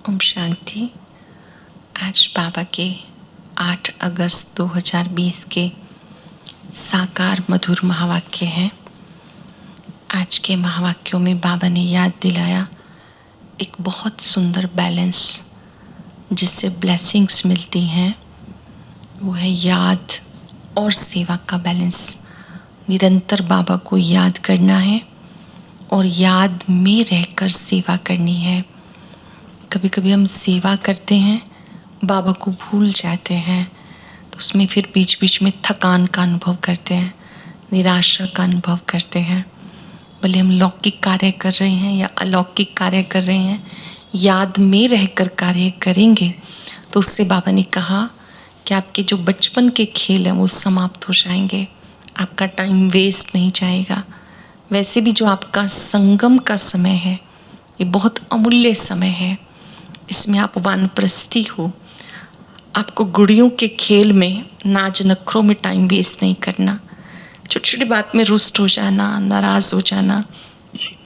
ओम शांति। आज बाबा के 8 अगस्त 2020 के साकार मधुर महावाक्य हैं। आज के महावाक्यों में बाबा ने याद दिलाया एक बहुत सुंदर बैलेंस जिससे ब्लेसिंग्स मिलती हैं। वो है याद और सेवा का बैलेंस। निरंतर बाबा को याद करना है और याद में रहकर सेवा करनी है। कभी कभी हम सेवा करते हैं, बाबा को भूल जाते हैं, तो उसमें फिर बीच बीच में थकान का अनुभव करते हैं, निराशा का अनुभव करते हैं। भले हम लौकिक कार्य कर रहे हैं या अलौकिक कार्य कर रहे हैं, याद में रहकर कार्य करेंगे तो उससे बाबा ने कहा कि आपके जो बचपन के खेल हैं वो समाप्त हो जाएंगे, आपका टाइम वेस्ट नहीं जाएगा। वैसे भी जो आपका संगम का समय है ये बहुत अमूल्य समय है। इसमें आप वानप्रस्थी हो, आपको गुड़ियों के खेल में नाच नखरों में टाइम वेस्ट नहीं करना। छोटी छोटी बात में रुष्ट हो जाना, नाराज़ हो जाना,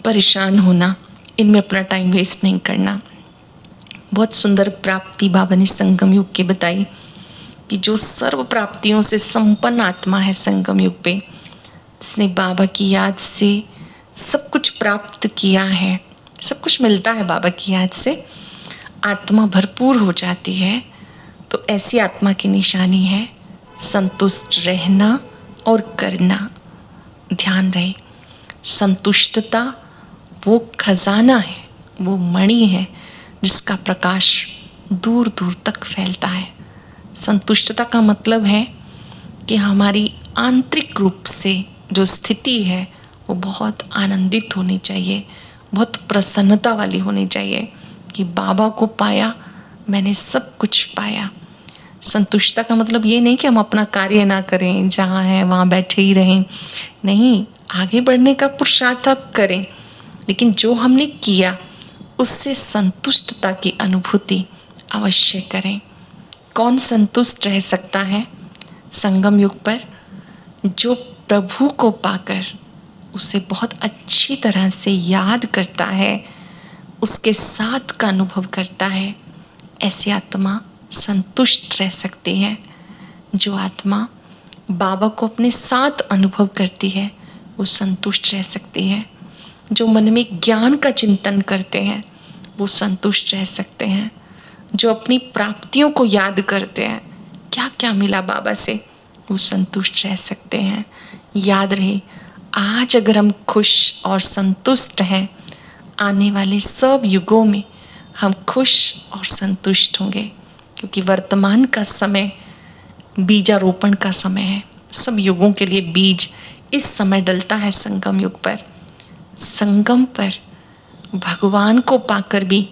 परेशान होना, इनमें अपना टाइम वेस्ट नहीं करना। बहुत सुंदर प्राप्ति बाबा ने संगम युग की बताई कि जो सर्व प्राप्तियों से संपन्न आत्मा है संगम युग पे, जिसने बाबा की याद से सब कुछ प्राप्त किया है, सब कुछ मिलता है बाबा की याद से, आत्मा भरपूर हो जाती है। तो ऐसी आत्मा की निशानी है संतुष्ट रहना और करना। ध्यान रहे, संतुष्टता वो खजाना है, वो मणि है जिसका प्रकाश दूर दूर तक फैलता है। संतुष्टता का मतलब है कि हमारी आंतरिक रूप से जो स्थिति है वो बहुत आनंदित होनी चाहिए, बहुत प्रसन्नता वाली होनी चाहिए कि बाबा को पाया, मैंने सब कुछ पाया। संतुष्टता का मतलब ये नहीं कि हम अपना कार्य ना करें, जहाँ हैं वहाँ बैठे ही रहें। नहीं, आगे बढ़ने का पुरुषार्थ आप करें, लेकिन जो हमने किया उससे संतुष्टता की अनुभूति अवश्य करें। कौन संतुष्ट रह सकता है संगम युग पर? जो प्रभु को पाकर उसे बहुत अच्छी तरह से याद करता है, उसके साथ का अनुभव करता है, ऐसी आत्मा संतुष्ट रह सकती है। जो आत्मा बाबा को अपने साथ अनुभव करती है वो संतुष्ट रह सकती है। जो मन में ज्ञान का चिंतन करते हैं वो संतुष्ट रह सकते हैं। जो अपनी प्राप्तियों को याद करते हैं, क्या क्या मिला बाबा से, वो संतुष्ट रह सकते हैं। याद रहे, आज अगर हम खुश और संतुष्ट हैं, आने वाले सब युगों में हम खुश और संतुष्ट होंगे, क्योंकि वर्तमान का समय बीजारोपण का समय है। सब युगों के लिए बीज इस समय डलता है संगम युग पर। संगम पर भगवान को पाकर भी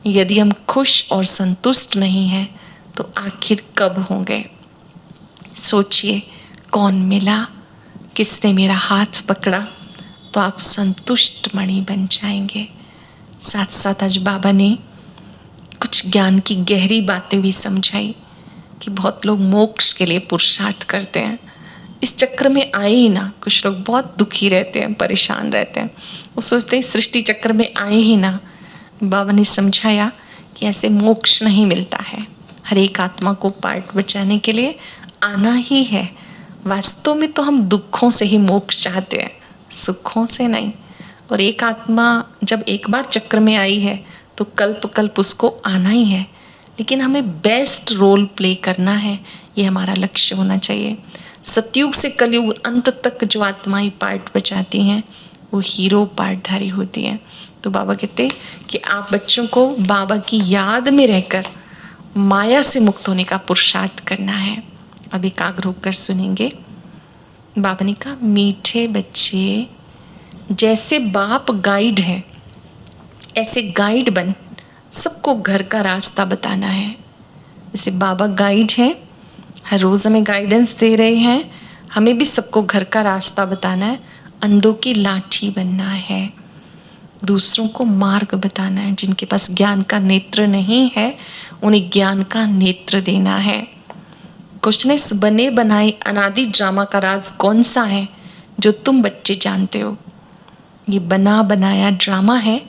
यदि हम खुश और संतुष्ट नहीं हैं तो आखिर कब होंगे? सोचिए, कौन मिला, किसने मेरा हाथ पकड़ा, तो आप संतुष्ट मणि बन जाएंगे। साथ साथ आज बाबा ने कुछ ज्ञान की गहरी बातें भी समझाई कि बहुत लोग मोक्ष के लिए पुरुषार्थ करते हैं, इस चक्र में आए ही ना। कुछ लोग बहुत दुखी रहते हैं, परेशान रहते हैं, वो सोचते हैं सृष्टि चक्र में आए ही ना। बाबा ने समझाया कि ऐसे मोक्ष नहीं मिलता है। हर एक आत्मा को पार्ट बचाने के लिए आना ही है। वास्तव में तो हम दुखों से ही मोक्ष चाहते हैं, सुखों से नहीं। और एक आत्मा जब एक बार चक्र में आई है तो कल्प कल्प उसको आना ही है, लेकिन हमें बेस्ट रोल प्ले करना है, ये हमारा लक्ष्य होना चाहिए। सतयुग से कलयुग अंत तक जो आत्माएं पार्ट बचाती हैं वो हीरो पार्टधारी होती हैं। तो बाबा कहते कि आप बच्चों को बाबा की याद में रहकर माया से मुक्त होने का पुरुषार्थ करना है। अब एकाग्र होकर सुनेंगे। बाबा ने कहा, मीठे बच्चे, जैसे बाप गाइड है ऐसे गाइड बन सबको घर का रास्ता बताना है। जैसे बाबा गाइड हैं, हर रोज़ हमें गाइडेंस दे रहे हैं, हमें भी सबको घर का रास्ता बताना है। अंधों की लाठी बनना है, दूसरों को मार्ग बताना है। जिनके पास ज्ञान का नेत्र नहीं है उन्हें ज्ञान का नेत्र देना है। कुछ बने बनाए अनादि ड्रामा का राज कौन सा है जो तुम बच्चे जानते हो? ये बना बनाया ड्रामा है,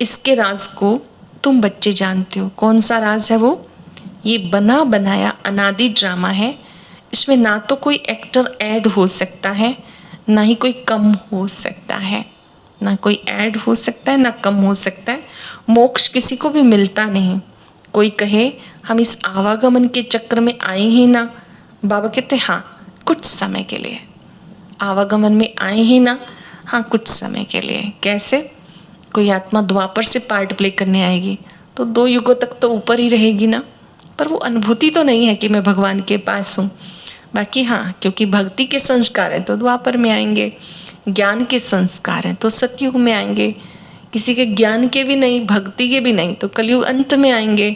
इसके राज को तुम बच्चे जानते हो। कौन सा राज है वो? ये बना बनाया अनादि ड्रामा है। इसमें ना तो कोई एक्टर ऐड हो सकता है, ना ही कोई कम हो सकता है। ना कोई ऐड हो सकता है, ना कम हो सकता है। मोक्ष किसी को भी मिलता नहीं। कोई कहे हम इस आवागमन के चक्र में आए ही ना, बाबा कहते हाँ कुछ समय के लिए आवागमन में आए ही ना, हाँ कुछ समय के लिए। कैसे? कोई आत्मा द्वापर से पार्ट प्ले करने आएगी तो 2 युगों तक तो ऊपर ही रहेगी ना, पर वो अनुभूति तो नहीं है कि मैं भगवान के पास हूँ। बाकी हाँ, क्योंकि भक्ति के संस्कार हैं तो द्वापर में आएंगे, ज्ञान के संस्कार हैं तो सतयुग में आएंगे, किसी के ज्ञान के भी नहीं, भक्ति के भी नहीं तो कलयुग अंत में आएंगे।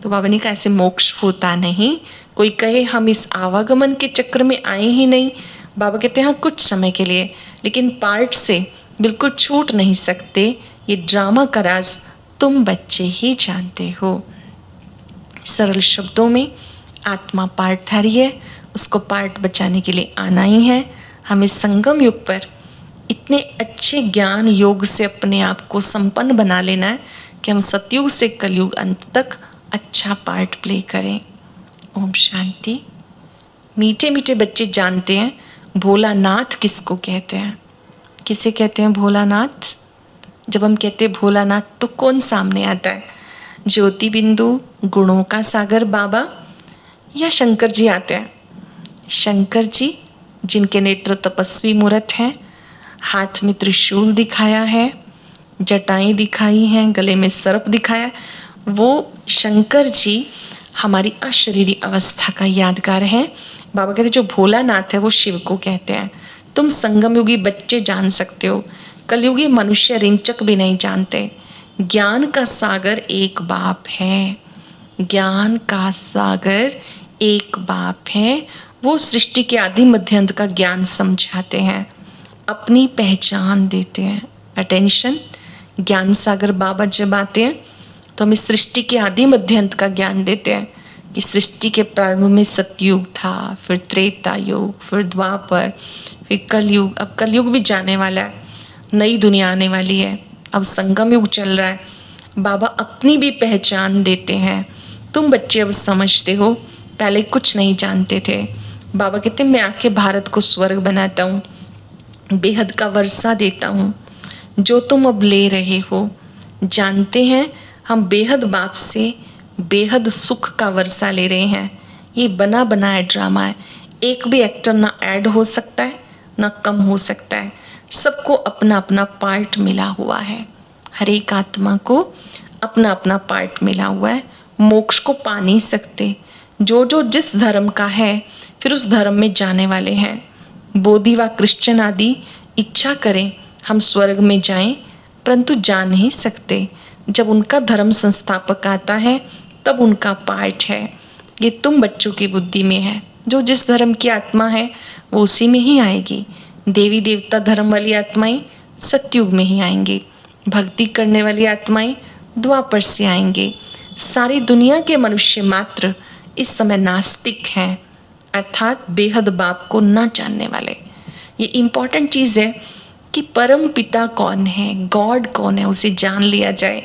तो बाबा ने कहा ऐसे मोक्ष होता नहीं। कोई कहे हम इस आवागमन के चक्र में आए ही नहीं, बाबा कहते हैं हाँ कुछ समय के लिए, लेकिन पार्ट से बिल्कुल छूट नहीं सकते। ये ड्रामा का राज तुम बच्चे ही जानते हो। सरल शब्दों में आत्मा पार्टधारी है, उसको पार्ट बचाने के लिए आना ही है। हमें संगम युग पर इतने अच्छे ज्ञान योग से अपने आप को संपन्न बना लेना है कि हम सतयुग से कलयुग अंत तक अच्छा पार्ट प्ले करें। ओम शांति। मीठे मीठे बच्चे जानते हैं भोलानाथ किसको कहते हैं? किसे कहते हैं भोलानाथ? जब हम कहते हैं भोलानाथ तो कौन सामने आता है? ज्योति बिंदु, गुणों का सागर बाबा, या शंकर जी आते हैं? शंकर जी जिनके नेत्र तपस्वी मूर्त हैं, हाथ में त्रिशूल दिखाया है, जटाएं दिखाई हैं, गले में सर्प दिखाया है, वो शंकर जी हमारी अशरीरी अवस्था का यादगार है। बाबा कहते जो भोलानाथ है वो शिव को कहते हैं। तुम संगम युगी बच्चे जान सकते हो, कलयुगी मनुष्य रिंचक भी नहीं जानते। ज्ञान का सागर एक बाप है, ज्ञान का सागर एक बाप है। वो सृष्टि के आदि मध्य अंत का ज्ञान समझाते हैं, अपनी पहचान देते हैं। अटेंशन, ज्ञान सागर बाबा जब आते हैं तो हमें सृष्टि के आदि मध्य अंत का ज्ञान देते हैं कि सृष्टि के प्रारंभ में सतयुग था, फिर त्रेता युग, फिर द्वापर, फिर कलयुग। अब कलयुग भी जाने वाला है, नई दुनिया आने वाली है, अब संगम युग चल रहा है। बाबा अपनी भी पहचान देते हैं। तुम बच्चे अब समझते हो, पहले कुछ नहीं जानते थे। बाबा कहते मैं आके भारत को स्वर्ग बनाता हूँ, बेहद का वर्षा देता हूँ। जो तुम अब ले रहे हो, जानते हैं हम बेहद बाप से बेहद सुख का वर्षा ले रहे हैं। ये बना बनाया ड्रामा है, एक भी एक्टर ना ऐड हो सकता है ना कम हो सकता है। सबको अपना अपना पार्ट मिला हुआ है, हर एक आत्मा को अपना अपना पार्ट मिला हुआ है। मोक्ष को पा नहीं सकते, जो जो जिस धर्म का है फिर उस धर्म में जाने वाले हैं। बोधि व क्रिश्चियन आदि इच्छा करें हम स्वर्ग में जाएं, परंतु जा नहीं सकते। जब उनका धर्म संस्थापक आता है तब उनका पार्ट है। ये तुम बच्चों की बुद्धि में है, जो जिस धर्म की आत्मा है वो उसी में ही आएगी। देवी देवता धर्म वाली आत्माएं सतयुग में ही आएंगी, भक्ति करने वाली आत्माएं द्वापर से आएंगे। सारी दुनिया के मनुष्य मात्र इस समय नास्तिक हैं, अर्थात बेहद बाप को ना जानने वाले। ये इम्पॉर्टेंट चीज़ है कि परम पिता कौन है, गॉड कौन है, उसे जान लिया जाए।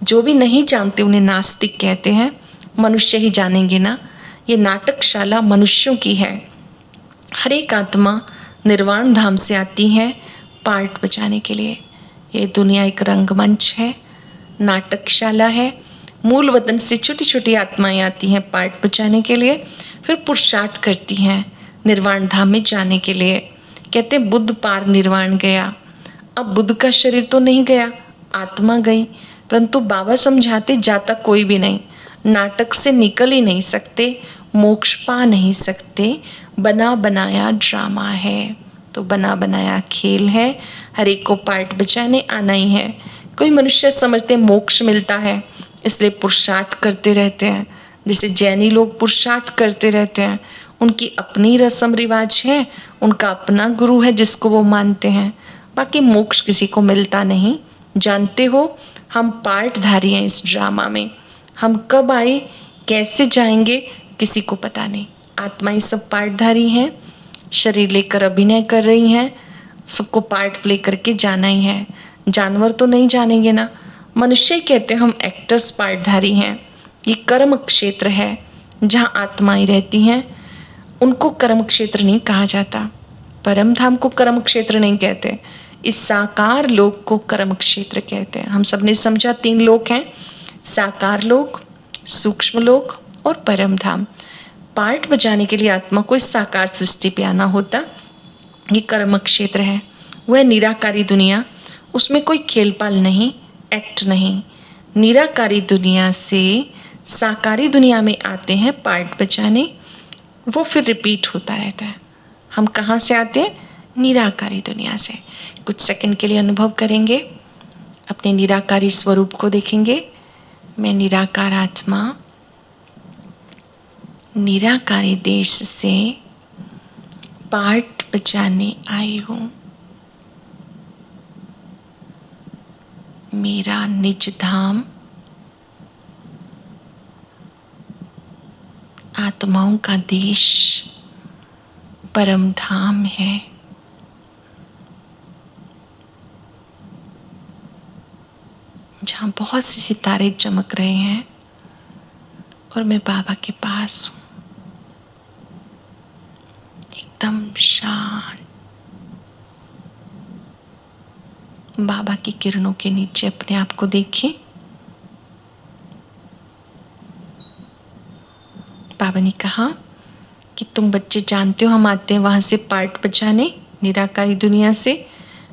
जो भी नहीं जानते उन्हें नास्तिक कहते हैं, मनुष्य ही जानेंगे ना। ये नाटकशाला मनुष्यों की है। हर एक आत्मा निर्वाण धाम से आती है पार्ट बचाने के लिए। ये दुनिया एक रंगमंच है, नाटकशाला है। मूल वतन से छोटी छोटी आत्माएं आती हैं पार्ट बचाने के लिए, फिर पुरुषार्थ करती हैं निर्वाण धाम में जाने के लिए। कहते बुद्ध पार निर्वाण गया। अब बुद्ध का शरीर तो नहीं गया, आत्मा गई, परंतु बाबा समझाते जाता कोई भी नहीं। नाटक से निकल ही नहीं सकते, मोक्ष पा नहीं सकते। बना बनाया ड्रामा है, तो बना बनाया खेल है। हर एक को पार्ट बचाने आना ही है। कोई मनुष्य समझते मोक्ष मिलता है इसलिए पुरुषार्थ करते रहते हैं, जैसे जैनी लोग पुरुषार्थ करते रहते हैं। उनकी अपनी रस्म रिवाज है, उनका अपना गुरु है जिसको वो मानते हैं। बाकी मोक्ष किसी को मिलता नहीं। जानते हो हम पार्टधारी हैं इस ड्रामा में। हम कब आए, कैसे जाएंगे, किसी को पता नहीं। आत्माएं सब पार्टधारी हैं, शरीर लेकर अभिनय कर रही हैं। सबको पार्ट प्ले करके जाना ही है। जानवर तो नहीं जानेंगे ना, मनुष्य कहते हैं हम एक्टर्स, पार्टधारी हैं। ये कर्म क्षेत्र है जहाँ आत्माएं रहती हैं, उनको कर्म क्षेत्र नहीं कहा जाता। परम धाम को कर्म क्षेत्र नहीं कहते, इस साकार लोक को कर्म क्षेत्र कहते हैं। हम सबने समझा 3 लोक हैं, साकार लोक, सूक्ष्म लोक और परम धाम। पार्ट बजाने के लिए आत्मा को इस साकार सृष्टि पे आना होता, ये कर्म क्षेत्र है। वह निराकारी दुनिया, उसमें कोई खेलपाल नहीं, एक्ट नहीं। निराकारी दुनिया से साकारी दुनिया में आते हैं पार्ट बजाने, वो फिर रिपीट होता रहता है। हम कहाँ से आते हैं? निराकारी दुनिया से। कुछ सेकंड के लिए अनुभव करेंगे, अपने निराकारी स्वरूप को देखेंगे। मैं निराकार आत्मा निराकारी देश से पार्ट बजाने आई हूँ। मेरा निज धाम आत्माओं का देश परम धाम है। जहाँ बहुत से सितारे चमक रहे हैं और मैं बाबा के पास हूँ, एकदम शांत। बाबा की किरणों के नीचे अपने आप को देखें। बाबा ने कहा कि तुम बच्चे जानते हो हम आते हैं वहां से पार्ट बजाने, निराकारी दुनिया से,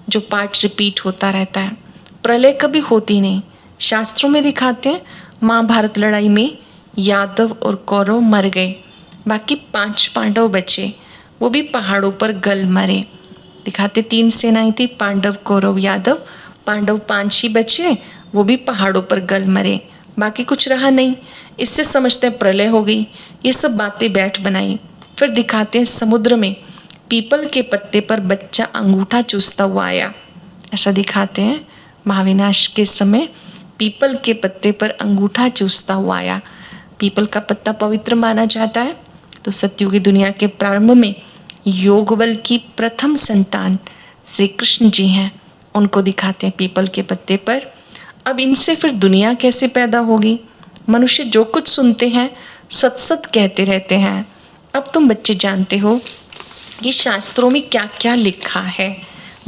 जो पार्ट रिपीट होता रहता है। प्रलय कभी होती नहीं। शास्त्रों में दिखाते हैं महाभारत लड़ाई में यादव और कौरव मर गए, बाकी 5 पांडव बचे, वो भी पहाड़ों पर गल मरे। दिखाते 3 सेनाएं थी, पांडव, कौरव, यादव। पांडव 5 ही बचे, वो भी पहाड़ों पर गल मरे, बाकी कुछ रहा नहीं। इससे समझते हैं प्रलय हो गई। ये सब बातें बैठ बनाई। फिर दिखाते हैं समुद्र में पीपल के पत्ते पर बच्चा अंगूठा चूसता हुआ आया। ऐसा दिखाते हैं महाविनाश के समय पीपल के पत्ते पर अंगूठा चूसता हुआ आया। पीपल का पत्ता पवित्र माना जाता है। तो सतयुगी दुनिया के प्रारंभ में योग बल की प्रथम संतान श्री कृष्ण जी हैं, उनको दिखाते हैं पीपल के पत्ते पर। अब इनसे फिर दुनिया कैसे पैदा होगी? मनुष्य जो कुछ सुनते हैं सत सत कहते रहते हैं। अब तुम बच्चे जानते हो कि शास्त्रों में क्या क्या लिखा है।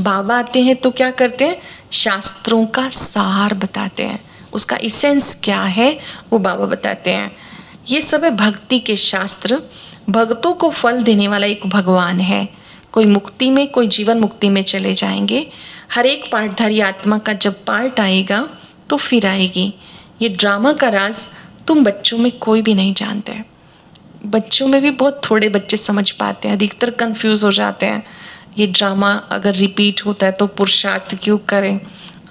बाबा आते हैं तो क्या करते हैं? शास्त्रों का सार बताते हैं, उसका इसेंस क्या है वो बाबा बताते हैं। ये सब है भक्ति के शास्त्र। भक्तों को फल देने वाला एक भगवान है। कोई मुक्ति में, कोई जीवन मुक्ति में चले जाएंगे। हर एक पार्टधारी आत्मा का जब पार्ट आएगा तो फिर आएगी। ये ड्रामा का राज तुम बच्चों में कोई भी नहीं जानते। बच्चों में भी बहुत थोड़े बच्चे समझ पाते हैं, अधिकतर कंफ्यूज हो जाते हैं। ये ड्रामा अगर रिपीट होता है तो पुरुषार्थ क्यों करें?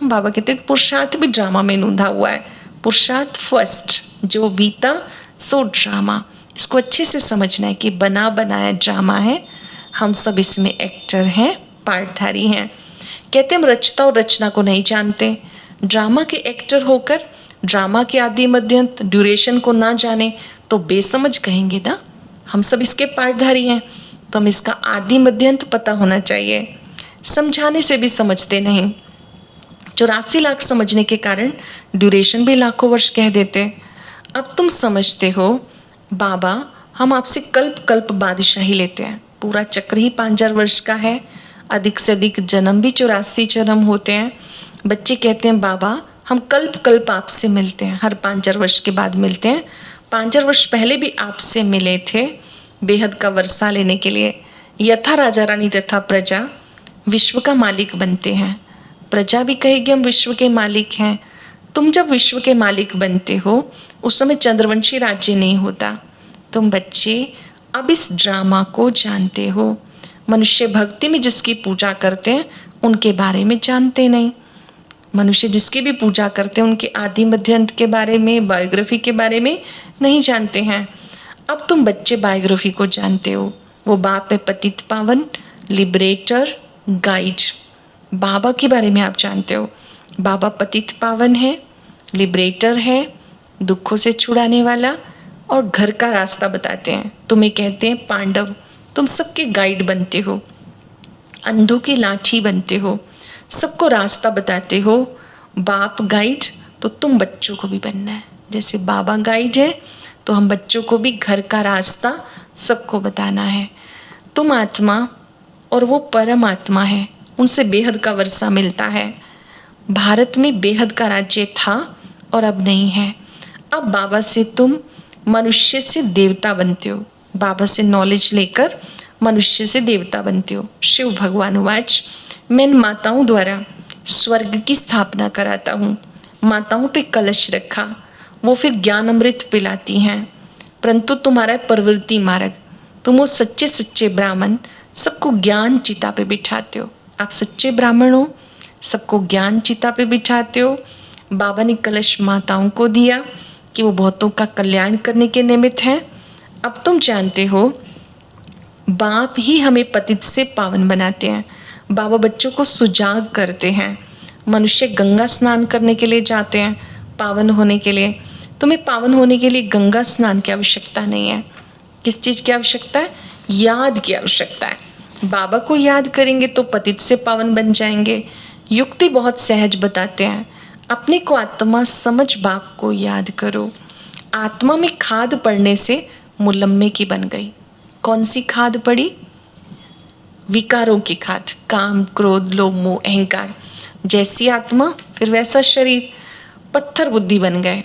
बाबा कहते हैं पुरुषार्थ भी ड्रामा में नूंधा हुआ है। पुरुषार्थ फर्स्ट, जो बीता सो ड्रामा। इसको अच्छे से समझना है कि बना बनाया ड्रामा है। हम सब इसमें एक्टर हैं, पार्टधारी हैं। कहते हम रचता और रचना को नहीं जानते। ड्रामा के एक्टर होकर ड्रामा के आदि मध्यंत ड्यूरेशन को ना जाने तो बेसमझ कहेंगे ना। हम सब इसके पार्टधारी हैं, तो हम इसका आदि मध्यंत पता होना चाहिए। समझाने से भी समझते नहीं। 84 लाख समझने के कारण ड्यूरेशन भी लाखों वर्ष कह देते। अब तुम समझते हो बाबा हम आपसे कल्प कल्प बादशाही लेते हैं। पूरा चक्र ही 5000 वर्ष का है। अधिक से अधिक जन्म भी 84 जन्म होते हैं। बच्चे कहते हैं बाबा हम कल्प कल्प आपसे मिलते हैं, हर 5000 वर्ष के बाद मिलते हैं। 5000 वर्ष पहले भी आपसे मिले थे बेहद का वर्षा लेने के लिए। यथा राजा रानी तथा प्रजा विश्व का मालिक बनते हैं। प्रजा भी कहेगी हम विश्व के मालिक हैं। तुम जब विश्व के मालिक बनते हो उस समय चंद्रवंशी राज्य नहीं होता। तुम बच्चे अब इस ड्रामा को जानते हो। मनुष्य भक्ति में जिसकी पूजा करते हैं उनके बारे में जानते नहीं। मनुष्य जिसकी भी पूजा करते हैं उनके आदि मध्य अंत के बारे में, बायोग्राफी के बारे में नहीं जानते हैं। अब तुम बच्चे बायोग्राफी को जानते हो। वो बाप है पतित पावन, लिबरेटर, गाइड। बाबा के बारे में आप जानते हो। बाबा पतित पावन है, लिबरेटर है, दुखों से छुड़ाने वाला, और घर का रास्ता बताते हैं। तुम्हें कहते हैं पांडव, तुम सबके गाइड बनते हो, अंधों की लाठी बनते हो, सबको रास्ता बताते हो। बाप गाइड तो तुम बच्चों को भी बनना है। जैसे बाबा गाइड है तो हम बच्चों को भी घर का रास्ता सबको बताना है। तुम आत्मा और वो परमात्मा है, उनसे बेहद का वर्षा मिलता है। भारत में बेहद का राज्य था और अब नहीं है। अब बाबा से तुम मनुष्य से देवता बनते हो। बाबा से नॉलेज लेकर मनुष्य से देवता बनते हो। शिव भगवान वाच, मैं इन माताओं द्वारा स्वर्ग की स्थापना कराता हूँ। माताओं पे कलश रखा, वो फिर ज्ञान अमृत पिलाती हैं। परंतु तुम्हारा प्रवृत्ति मार्ग, तुम वो सच्चे सच्चे ब्राह्मण सबको ज्ञान चिता पे बिठाते हो। आप सच्चे ब्राह्मण हो, सबको ज्ञान चिता पे बिठाते हो। बाबा ने कलश माताओं को दिया कि वो बहुतों का कल्याण करने के निमित्त हैं। अब तुम जानते हो बाप ही हमें पतित से पावन बनाते हैं। बाबा बच्चों को सुजाग करते हैं। मनुष्य गंगा स्नान करने के लिए जाते हैं पावन होने के लिए। तुम्हें पावन होने के लिए गंगा स्नान की आवश्यकता नहीं है। किस चीज़ की आवश्यकता है? याद की आवश्यकता है। बाबा को याद करेंगे तो पतित से पावन बन जाएंगे। युक्ति बहुत सहज बताते हैं। अपने को आत्मा समझ बाप को याद करो। आत्मा में खाद पड़ने से मुलम्मे की बन गई। कौन सी खाद पड़ी? विकारों की खाद, काम क्रोध लोभ मोह अहंकार। जैसी आत्मा फिर वैसा शरीर, पत्थर बुद्धि बन गए।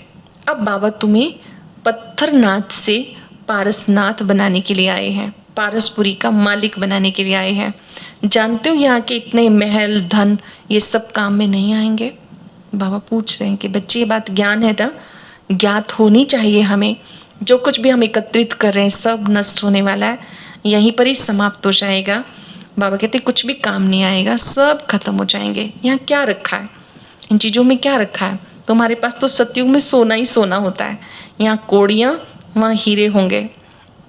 अब बाबा तुम्हें पत्थरनाथ से पारसनाथ बनाने के लिए आए हैं, पारसपुरी का मालिक बनाने के लिए आए हैं। जानते हो यहाँ के इतने महल धन ये सब काम में नहीं आएंगे। बाबा पूछ रहे हैं कि बच्चे ये बात ज्ञान है ना, ज्ञात होनी चाहिए हमें। जो कुछ भी हम एकत्रित कर रहे हैं सब नष्ट होने वाला है, यहीं पर ही समाप्त हो जाएगा। बाबा कहते कुछ भी काम नहीं आएगा, सब खत्म हो जाएंगे। यहाँ क्या रखा है? इन चीज़ों में क्या रखा है? तुम्हारे पास तो सतयुग में सोना ही सोना होता है। यहाँ कोड़ियाँ, वहाँ हीरे होंगे।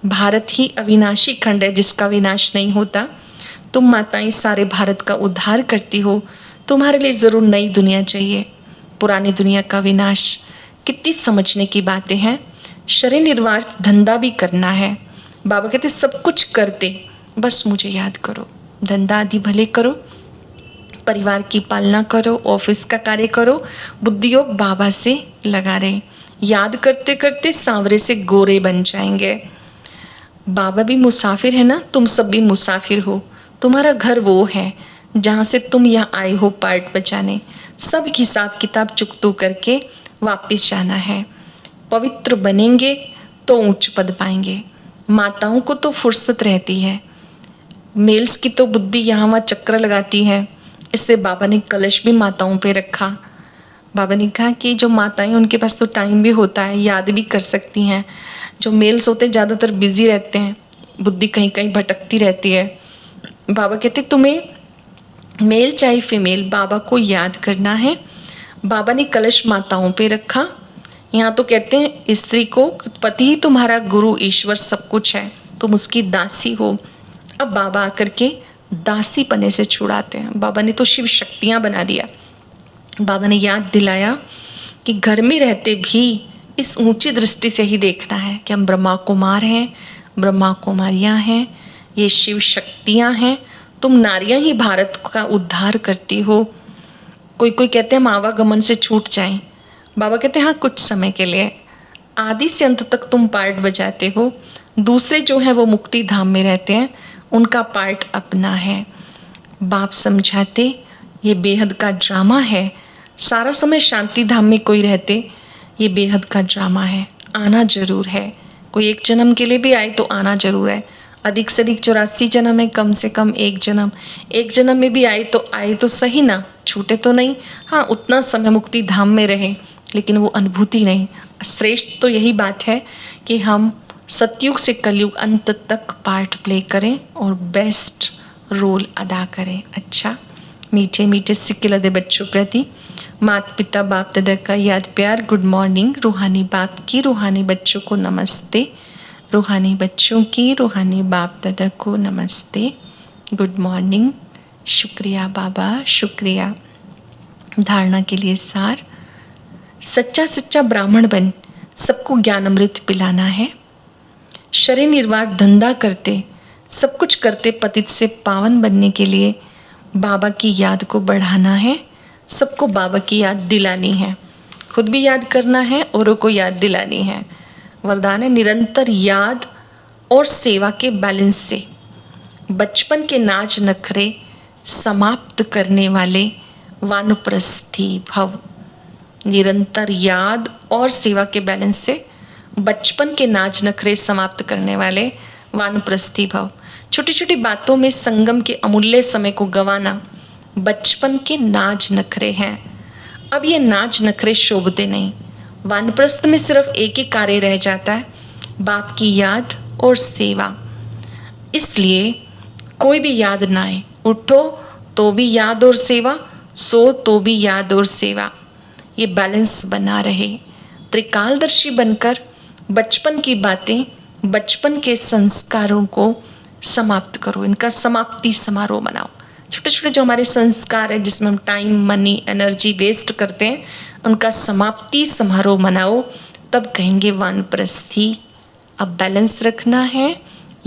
भारत ही अविनाशी खंड है जिसका विनाश नहीं होता। तुम माताएं सारे भारत का उद्धार करती हो। तुम्हारे लिए ज़रूर नई दुनिया चाहिए, पुरानी दुनिया का विनाश। कितनी समझने की बातें हैं। शरीर निर्वाह धंधा भी करना है। बाबा कहते सब कुछ करते बस मुझे याद करो। धंधा आदि भले करो, परिवार की पालना करो, ऑफिस का कार्य करो, बुद्धि योग बाबा से लगा रहे। याद करते करते सांवरे से गोरे बन जाएंगे। बाबा भी मुसाफिर है ना, तुम सब भी मुसाफिर हो। तुम्हारा घर वो है जहाँ से तुम यहाँ आए हो पार्ट बचाने। सब हिसाब किताब चुकतू करके वापस जाना है। पवित्र बनेंगे तो उच्च पद पाएंगे। माताओं को तो फुर्सत रहती है, मेल्स की तो बुद्धि यहाँ वहाँ चक्कर लगाती है। इससे बाबा ने कलश भी माताओं पे रखा। बाबा ने कहा कि जो माताएं उनके पास तो टाइम भी होता है, याद भी कर सकती हैं। जो मेल्स होते हैं ज़्यादातर बिजी रहते हैं, बुद्धि कहीं कहीं भटकती रहती है। बाबा कहते तुम्हें मेल चाहे फीमेल बाबा को याद करना है। बाबा ने कलश माताओं पे रखा। यहाँ तो कहते हैं स्त्री को पति ही तुम्हारा गुरु ईश्वर सब कुछ है, तुम उसकी दासी हो। अब बाबा आकर के दासी पने से छुड़ाते हैं। बाबा ने तो शिव शक्तियाँ बना दिया। बाबा ने याद दिलाया कि घर में रहते भी इस ऊंची दृष्टि से ही देखना है कि हम ब्रह्मा कुमार हैं, ब्रह्मा कुमारियाँ हैं, ये शिव शक्तियाँ हैं। तुम नारियाँ ही भारत का उद्धार करती हो। कोई कोई कहते हैं हम आवागमन से छूट जाएं। बाबा कहते हैं हाँ कुछ समय के लिए, आदि से अंत तक तुम पार्ट बजाते हो। दूसरे जो हैं वो मुक्ति धाम में रहते हैं, उनका पार्ट अपना है। बाप समझाते ये बेहद का ड्रामा है। सारा समय शांति धाम में कोई रहते, ये बेहद का ड्रामा है। आना जरूर है, कोई एक जन्म के लिए भी आए तो आना जरूर है। अधिक से अधिक 84 जन्म है, कम से कम एक जन्म में भी आए तो सही ना, छूटे तो नहीं। हाँ उतना समय मुक्ति धाम में रहे लेकिन वो अनुभूति नहीं। श्रेष्ठ तो यही बात है कि हम सतयुग से कलयुग अंत तक पार्ट प्ले करें और बेस्ट रोल अदा करें। अच्छा, मीठे मीठे सिक्के लदे बच्चों प्रति माता पिता बाप दादा का याद प्यार। Good morning. रूहानी बाप की रूहानी बच्चों को नमस्ते। रूहानी बच्चों की रूहानी बाप दादा को नमस्ते। Good morning. शुक्रिया बाबा, शुक्रिया। धारणा के लिए सार, सच्चा सच्चा ब्राह्मण बन सबको ज्ञान अमृत पिलाना है। शरीर निर्वाह धंधा करते सब कुछ करते पतित से पावन बनने के लिए बाबा की याद को बढ़ाना है। सबको बाबा की याद दिलानी है। खुद भी याद करना है, औरों को याद दिलानी है। वरदान है निरंतर याद और सेवा के बैलेंस से बचपन के नाच नखरे समाप्त करने वाले वानप्रस्थी भव। निरंतर याद और सेवा के बैलेंस से बचपन के नाच नखरे समाप्त करने वाले वानप्रस्थी भव। छोटी छोटी बातों में संगम के अमूल्य समय को गंवाना बचपन के नाच नखरे हैं। अब ये नाच नखरे शोभते नहीं। वानप्रस्थ में सिर्फ एक ही कार्य रह जाता है, बाप की याद और सेवा। इसलिए कोई भी याद ना आए, उठो तो भी याद और सेवा, सो तो भी याद और सेवा, ये बैलेंस बना रहे। त्रिकालदर्शी बनकर बचपन की बातें, बचपन के संस्कारों को समाप्त करो। इनका समाप्ति समारोह मनाओ। छोटे छोटे जो हमारे संस्कार है जिसमें हम टाइम, मनी, एनर्जी वेस्ट करते हैं, उनका समाप्ति समारोह मनाओ। तब कहेंगे वानप्रस्थी अब बैलेंस रखना है,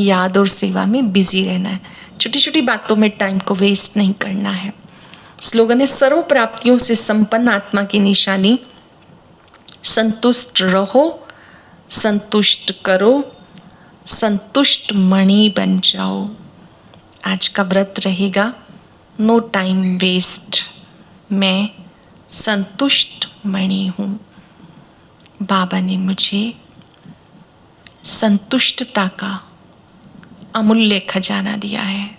याद और सेवा में बिजी रहना है, छोटी छोटी बातों में टाइम को वेस्ट नहीं करना है। स्लोगन है सर्व प्राप्तियों से संपन्न आत्मा की निशानी, संतुष्ट रहो, संतुष्ट करो, संतुष्ट मणि बन जाओ। आज का व्रत रहेगा नो टाइम वेस्ट, मैं संतुष्ट मणि हूँ। बाबा ने मुझे संतुष्टता का अमूल्य खजाना दिया है।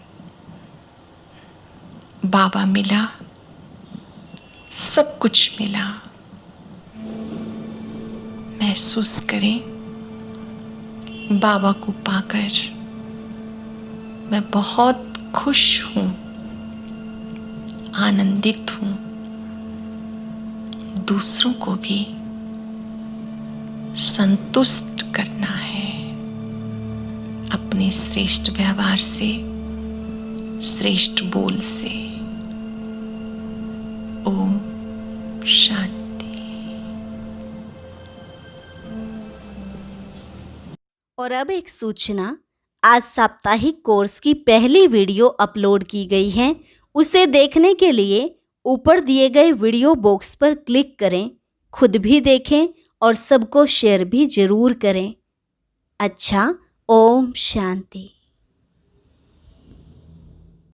बाबा मिला, सब कुछ मिला। महसूस करें बाबा को पाकर मैं बहुत खुश हूँ, आनंदित हूँ। दूसरों को भी संतुष्ट करना है अपने श्रेष्ठ व्यवहार से, श्रेष्ठ बोल से। ओम शांति। और अब एक सूचना, आज साप्ताहिक कोर्स की पहली वीडियो अपलोड की गई है। उसे देखने के लिए ऊपर दिए गए वीडियो बॉक्स पर क्लिक करें, खुद भी देखें और सबको शेयर भी जरूर करें। अच्छा, ओम शांति।